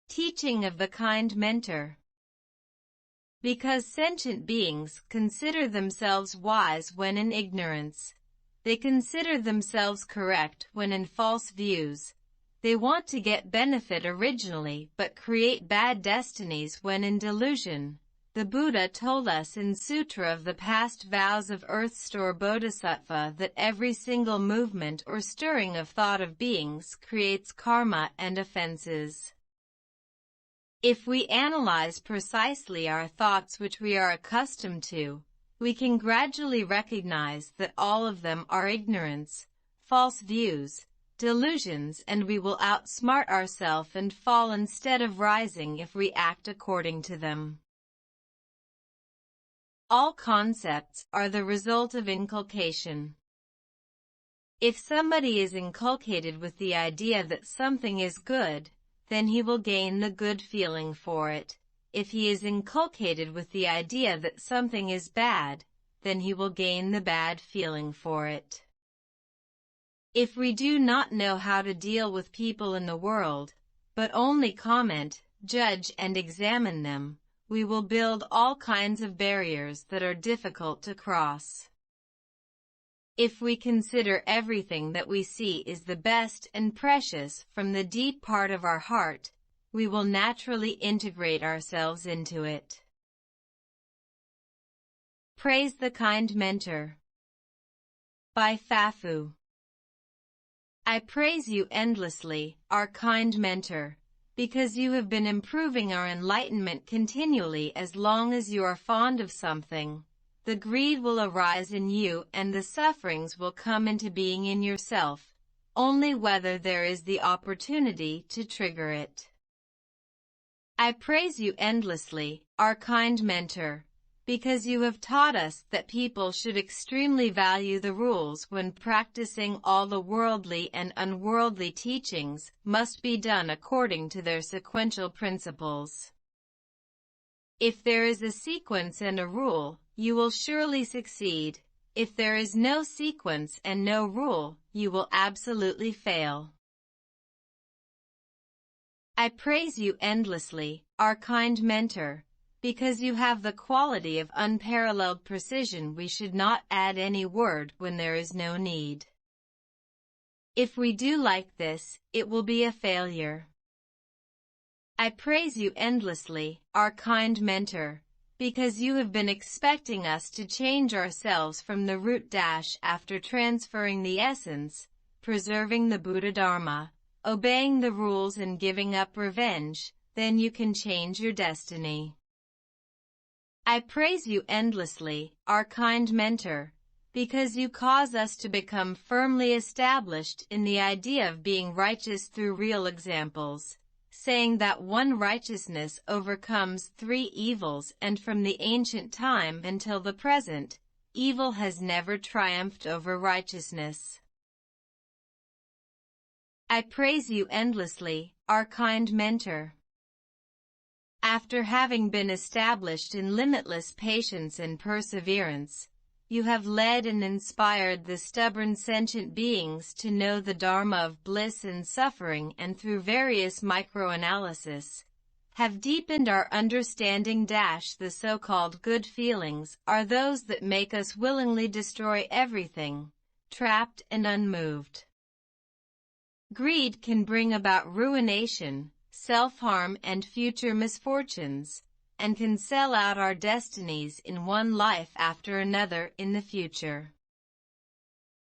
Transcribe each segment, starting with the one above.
Teaching of the kind mentor. Because sentient beings consider themselves wise when in ignorance, they consider themselves correct when in false views, they want to get benefit originally but create bad destinies when in delusion. The Buddha told us in Sutra of the Past Vows of Earth-Store Bodhisattva that every single movement or stirring of thought of beings creates karma and offenses. If we analyze precisely our thoughts which we are accustomed to, we can gradually recognize that all of them are ignorance, false views, delusions, and we will outsmart ourselves and fall instead of rising if we act according to them. All concepts are the result of inculcation. If somebody is inculcated with the idea that something is good, then he will gain the good feeling for it. If he is inculcated with the idea that something is bad, then he will gain the bad feeling for it. If we do not know how to deal with people in the world, but only comment, judge and examine them, we will build all kinds of barriers that are difficult to cross. If we consider everything that we see is the best and precious from the deep part of our heart, we will naturally integrate ourselves into it. Praise the Kind Mentor. By Fafu. I praise you endlessly, our kind mentor, because you have been improving our enlightenment continually. As long as you are fond of something, the greed will arise in you and the sufferings will come into being in yourself, only whether there is the opportunity to trigger it. I praise you endlessly, our kind mentor, because you have taught us that people should extremely value the rules when practicing. All the worldly and unworldly teachings must be done according to their sequential principles. If there is a sequence and a rule, you will surely succeed. If there is no sequence and no rule, you will absolutely fail. I praise you endlessly, our kind mentor, because you have the quality of unparalleled precision. We should not add any word when there is no need. If we do like this, it will be a failure. I praise you endlessly, our kind mentor, because you have been expecting us to change ourselves from the root. After transferring the essence, preserving the Buddha Dharma, obeying the rules and giving up revenge, then you can change your destiny. I praise you endlessly, our kind mentor, because you cause us to become firmly established in the idea of being righteous through real examples, saying that one righteousness overcomes three evils, and from the ancient time until the present, evil has never triumphed over righteousness. I praise you endlessly, our kind mentor. After having been established in limitless patience and perseverance, you have led and inspired the stubborn sentient beings to know the Dharma of bliss and suffering, and through various microanalysis, have deepened our understanding. The so-called good feelings are those that make us willingly destroy everything, trapped and unmoved. Greed can bring about ruination, self-harm and future misfortunes, and can sell out our destinies in one life after another in the future.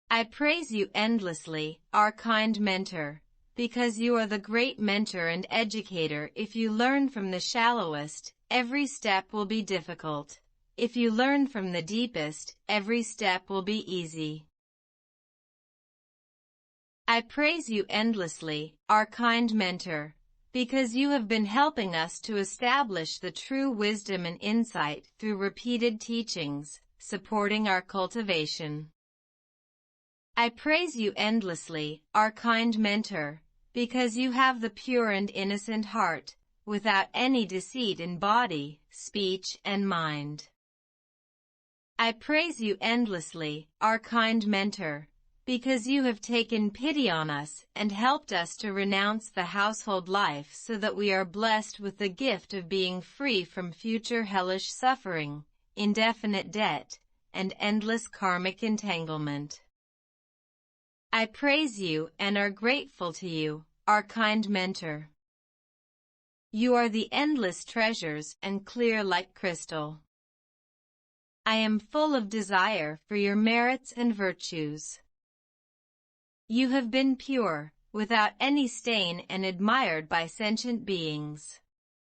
I praise you endlessly, our kind mentor, because you are the great mentor and educator. If you learn from the shallowest, every step will be difficult. If you learn from the deepest, every step will be easy. I praise you endlessly, our kind mentor, because you have been helping us to establish the true wisdom and insight through repeated teachings, supporting our cultivation. I praise you endlessly, our kind mentor, because you have the pure and innocent heart, without any deceit in body, speech and mind. I praise you endlessly, our kind mentor, because you have taken pity on us and helped us to renounce the household life so that we are blessed with the gift of being free from future hellish suffering, indefinite debt, and endless karmic entanglement. I praise you and are grateful to you, our kind mentor. You are the endless treasures and clear like crystal. I am full of desire for your merits and virtues. You have been pure, without any stain and admired by sentient beings.